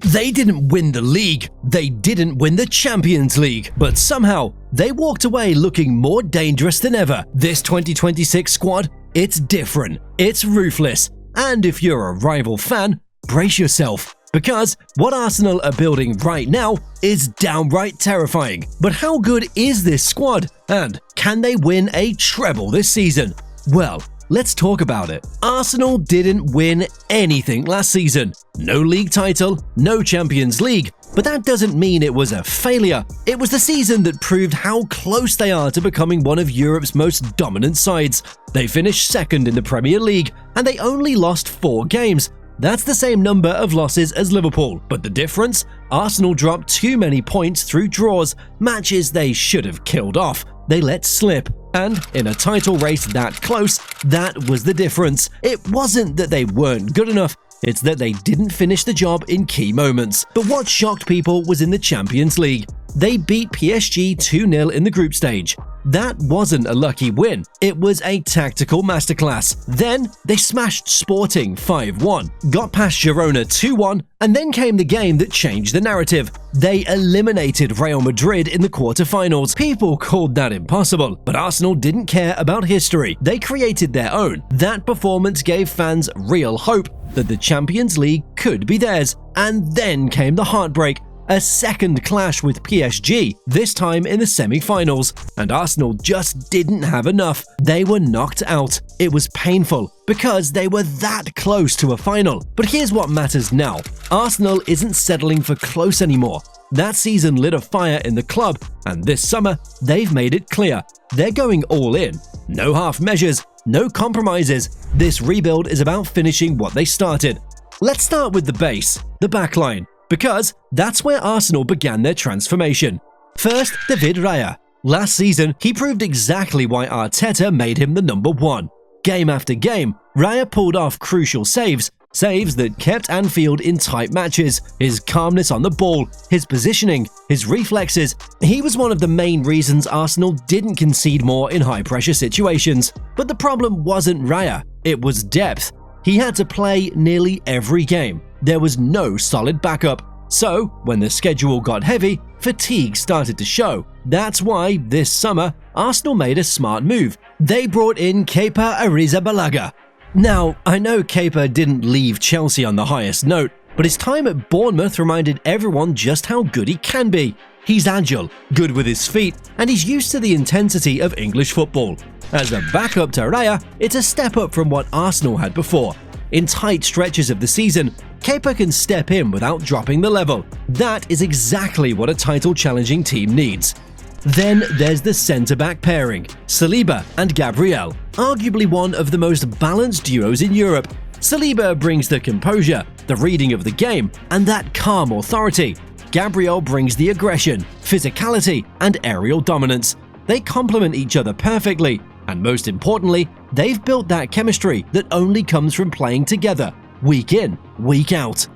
They didn't win the league, they didn't win the Champions League, but somehow they walked away looking more dangerous than ever. This 2026 squad, it's different, it's ruthless, and if you're a rival fan, brace yourself, because what Arsenal are building right now is downright terrifying. But how good is this squad, and can they win a treble this season? Well, let's talk about it. Arsenal didn't win anything last season. No league title, no Champions League, but that doesn't mean it was a failure. It was the season that proved how close they are to becoming one of Europe's most dominant sides. They finished second in the Premier League, and they only lost 4 games. That's the same number of losses as Liverpool, but the difference? Arsenal dropped too many points through draws, matches they should have killed off. They let slip, and in a title race that close, that was the difference. It wasn't that they weren't good enough, it's that they didn't finish the job in key moments. But what shocked people was in the Champions League. They beat PSG 2-0 in the group stage. That wasn't a lucky win, it was a tactical masterclass. Then they smashed Sporting 5-1, got past Girona 2-1, and then came the game that changed the narrative. They eliminated Real Madrid in the quarterfinals. People called that impossible, but Arsenal didn't care about history. They created their own. That performance gave fans real hope that the Champions League could be theirs. And then came the heartbreak. A second clash with PSG, this time in the semi-finals, and Arsenal just didn't have enough. They were knocked out. It was painful, because they were that close to a final. But here's what matters now. Arsenal isn't settling for close anymore. That season lit a fire in the club, and this summer, they've made it clear. They're going all in. No half measures, no compromises. This rebuild is about finishing what they started. Let's start with the base, the backline, because that's where Arsenal began their transformation. First, David Raya. Last season, he proved exactly why Arteta made him the number 1. Game after game, Raya pulled off crucial saves that kept Anfield in tight matches. His calmness on the ball, his positioning, his reflexes, he was one of the main reasons Arsenal didn't concede more in high-pressure situations. But the problem wasn't Raya, it was depth. He had to play nearly every game. There was no solid backup. So, when the schedule got heavy, fatigue started to show. That's why, this summer, Arsenal made a smart move. They brought in Kepa Arrizabalaga. Now, I know Kepa didn't leave Chelsea on the highest note, but his time at Bournemouth reminded everyone just how good he can be. He's agile, good with his feet, and he's used to the intensity of English football. As a backup to Raya, it's a step up from what Arsenal had before. In tight stretches of the season, Kepa can step in without dropping the level. That is exactly what a title-challenging team needs. Then there's the centre-back pairing, Saliba and Gabriel, arguably one of the most balanced duos in Europe. Saliba brings the composure, the reading of the game, and that calm authority. Gabriel brings the aggression, physicality, and aerial dominance. They complement each other perfectly, and most importantly, they've built that chemistry that only comes from playing together, week in, week out.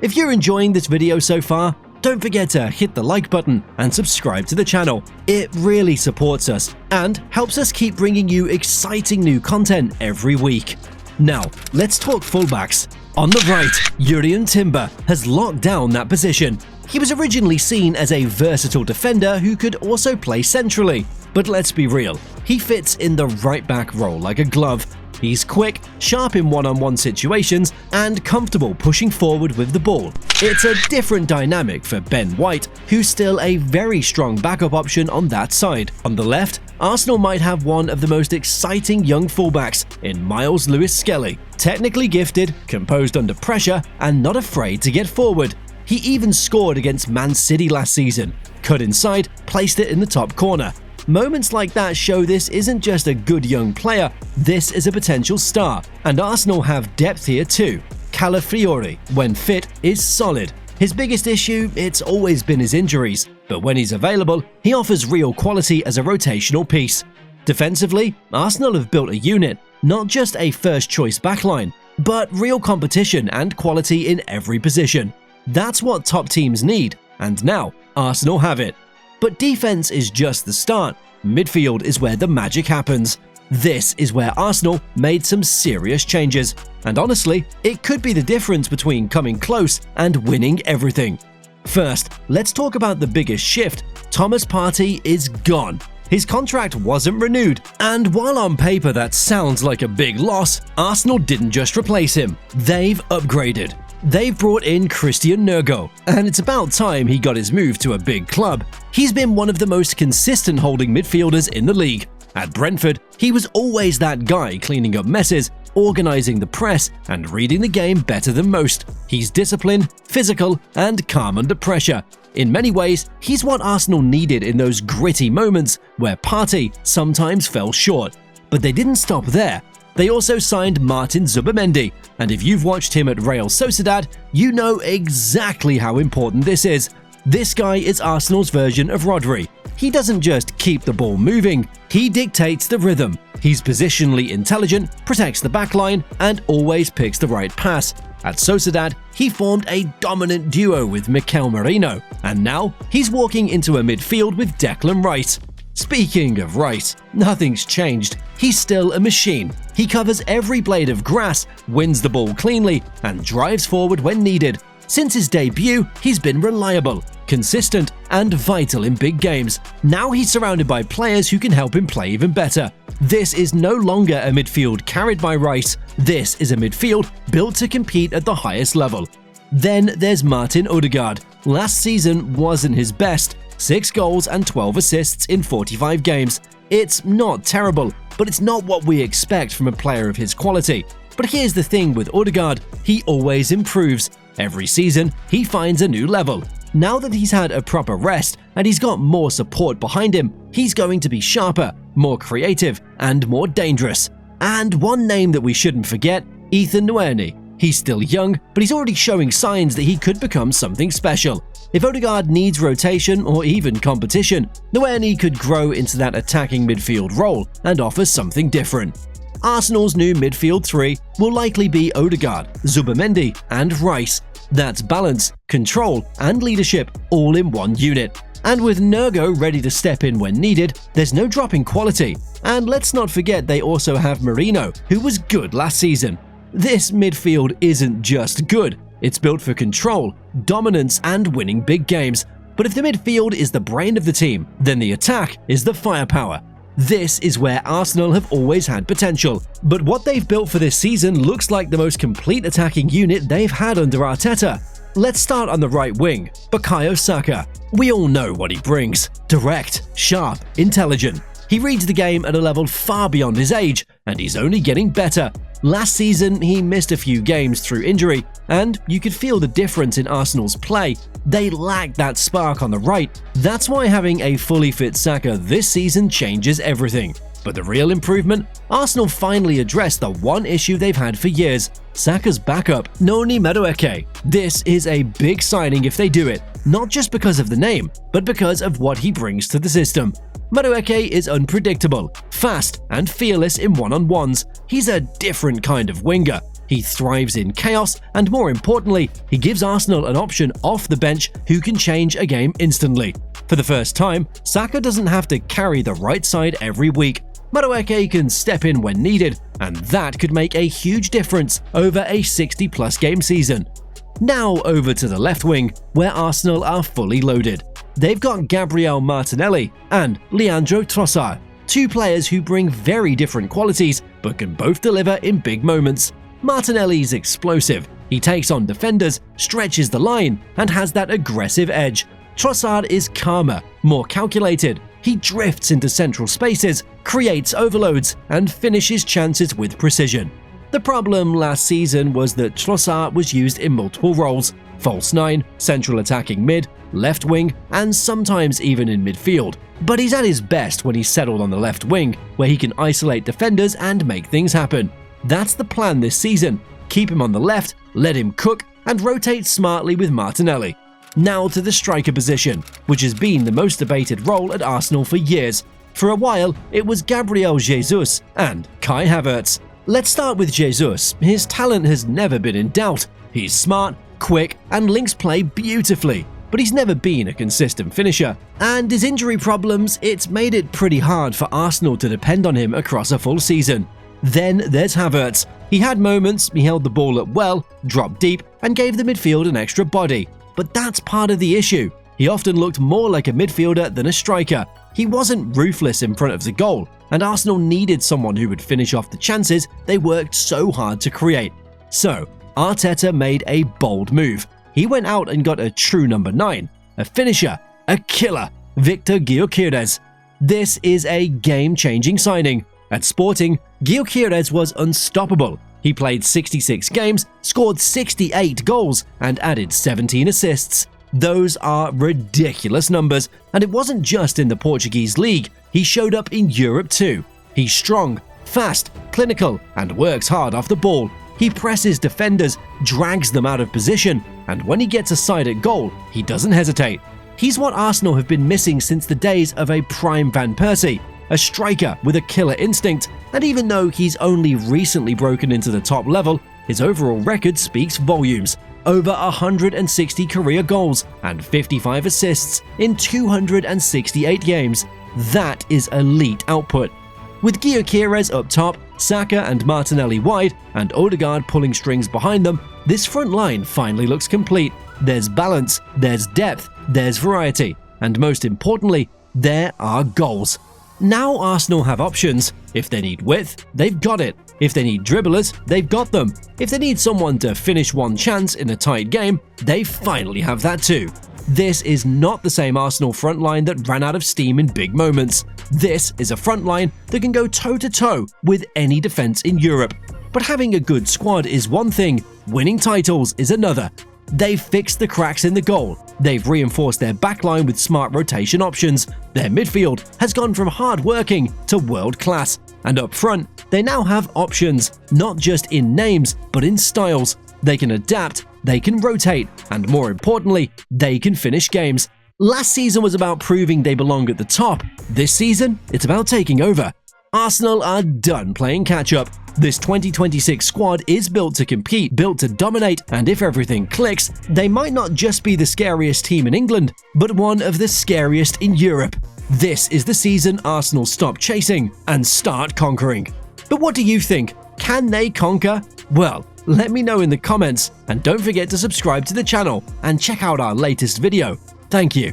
If you're enjoying this video so far, don't forget to hit the like button and subscribe to the channel. It really supports us and helps us keep bringing you exciting new content every week. Now, let's talk fullbacks. On the right, Jurrien Timber has locked down that position. He was originally seen as a versatile defender who could also play centrally. But let's be real, he fits in the right-back role like a glove. He's quick, sharp in one-on-one situations, and comfortable pushing forward with the ball. It's a different dynamic for Ben White, who's still a very strong backup option on that side. On the left, Arsenal might have one of the most exciting young fullbacks in Miles Lewis-Skelly. Technically gifted, composed under pressure, and not afraid to get forward. He even scored against Man City last season. Cut inside, placed it in the top corner. Moments like that show this isn't just a good young player, this is a potential star. And Arsenal have depth here too. Calafiori, when fit, is solid. His biggest issue, it's always been his injuries, but when he's available, he offers real quality as a rotational piece. Defensively, Arsenal have built a unit, not just a first-choice backline, but real competition and quality in every position. That's what top teams need, and now Arsenal have it. But defense is just the start. Midfield is where the magic happens. This is where Arsenal made some serious changes. and honestly, it could be the difference between coming close and winning everything. First, let's talk about the biggest shift. Thomas Partey is gone. His contract wasn't renewed, and while on paper that sounds like a big loss, Arsenal didn't just replace him, they've upgraded. They've brought in Christian Nergo, and it's about time he got his move to a big club. He's been one of the most consistent holding midfielders in the league. At Brentford, he was always that guy cleaning up messes, organizing the press, and reading the game better than most. He's disciplined, physical, and calm under pressure. In many ways, he's what Arsenal needed in those gritty moments where Partey sometimes fell short. But they didn't stop there. They also signed Martin Zubimendi, and if you've watched him at Real Sociedad, you know exactly how important this is. This guy is Arsenal's version of Rodri. He doesn't just keep the ball moving, he dictates the rhythm. He's positionally intelligent, protects the backline, and always picks the right pass. At Sociedad, he formed a dominant duo with Mikel Merino, and now he's walking into a midfield with Declan Rice. Speaking of Rice, nothing's changed. He's still a machine. He covers every blade of grass, wins the ball cleanly, and drives forward when needed. Since his debut, he's been reliable, consistent, and vital in big games. Now he's surrounded by players who can help him play even better. This is no longer a midfield carried by Rice. This is a midfield built to compete at the highest level. Then there's Martin Odegaard. Last season wasn't his best. 6 goals and 12 assists in 45 games. It's not terrible, but it's not what we expect from a player of his quality. But here's the thing with Odegaard, he always improves. Every season, he finds a new level. Now that he's had a proper rest and he's got more support behind him, he's going to be sharper, more creative, and more dangerous. And one name that we shouldn't forget, Ethan Nwaneri. He's still young, but he's already showing signs that he could become something special. If Odegaard needs rotation or even competition, Nwaneri could grow into that attacking midfield role and offer something different. Arsenal's new midfield 3 will likely be Odegaard, Zubimendi, and Rice. That's balance, control, and leadership all in one unit. And with Nergo ready to step in when needed, there's no drop in quality. And let's not forget they also have Merino, who was good last season. This midfield isn't just good, it's built for control, dominance, and winning big games. But if the midfield is the brain of the team, then the attack is the firepower. This is where Arsenal have always had potential, but what they've built for this season looks like the most complete attacking unit they've had under Arteta. Let's start on the right wing, Bukayo Saka. We all know what he brings: direct, sharp, intelligent. He reads the game at a level far beyond his age, and he's only getting better. Last season, he missed a few games through injury, and you could feel the difference in Arsenal's play. They lacked that spark on the right. That's why having a fully fit Saka this season changes everything. But the real improvement? Arsenal finally addressed the one issue they've had for years: Saka's backup, Noni Madueke. This is a big signing if they do it, not just because of the name, but because of what he brings to the system. Madueke is unpredictable, fast, and fearless in one-on-ones. He's a different kind of winger. He thrives in chaos, and more importantly, he gives Arsenal an option off the bench who can change a game instantly. For the first time, Saka doesn't have to carry the right side every week. Madueke can step in when needed, and that could make a huge difference over a 60-plus game season. Now over to the left wing, where Arsenal are fully loaded. They've got Gabriel Martinelli and Leandro Trossard, 2 players who bring very different qualities but can both deliver in big moments. Martinelli's explosive. He takes on defenders, stretches the line, and has that aggressive edge. Trossard is calmer, more calculated. He drifts into central spaces, creates overloads, and finishes chances with precision. The problem last season was that Trossard was used in multiple roles: false 9, central attacking mid, left wing, and sometimes even in midfield. But he's at his best when he's settled on the left wing, where he can isolate defenders and make things happen. That's the plan this season: keep him on the left, let him cook, and rotate smartly with Martinelli. Now to the striker position, which has been the most debated role at Arsenal for years. For a while, it was Gabriel Jesus and Kai Havertz. Let's start with Jesus. His talent has never been in doubt. He's smart, quick, and links play beautifully. But he's never been a consistent finisher. And his injury problems, it's made it pretty hard for Arsenal to depend on him across a full season. Then there's Havertz. He had moments, he held the ball up well, dropped deep, and gave the midfield an extra body. But that's part of the issue. He often looked more like a midfielder than a striker. He wasn't ruthless in front of the goal, and Arsenal needed someone who would finish off the chances they worked so hard to create. So, Arteta made a bold move. He went out and got a true number 9, a finisher, a killer, Victor Gyökeres. This is a game-changing signing. At Sporting, Gyökeres was unstoppable. He played 66 games, scored 68 goals, and added 17 assists. Those are ridiculous numbers, and it wasn't just in the Portuguese league. He showed up in Europe too. He's strong, fast, clinical, and works hard off the ball. He presses defenders, drags them out of position, and when he gets a side at goal, he doesn't hesitate. He's what Arsenal have been missing since the days of a prime Van Persie, a striker with a killer instinct, and even though he's only recently broken into the top level, his overall record speaks volumes. Over 160 career goals and 55 assists in 268 games. That is elite output. With Gyökeres up top, Saka and Martinelli wide, and Odegaard pulling strings behind them, this front line finally looks complete. There's balance, there's depth, there's variety, and most importantly, there are goals. Now Arsenal have options. If they need width, they've got it. If they need dribblers, they've got them. If they need someone to finish one chance in a tight game, they finally have that too. This is not the same Arsenal front line that ran out of steam in big moments. This is a front line that can go toe-to-toe with any defense in Europe. But having a good squad is one thing, winning titles is another. They've fixed the cracks in the goal. They've reinforced their backline with smart rotation options. Their midfield has gone from hard-working to world-class. And up front, they now have options, not just in names, but in styles. They can adapt, they can rotate, and more importantly, they can finish games. Last season was about proving they belong at the top. This season, it's about taking over. Arsenal are done playing catch-up. This 2026 squad is built to compete, built to dominate, and if everything clicks, they might not just be the scariest team in England, but one of the scariest in Europe. This is the season Arsenal stop chasing and start conquering. But what do you think? Can they conquer? Well, let me know in the comments, and don't forget to subscribe to the channel and check out our latest video. Thank you.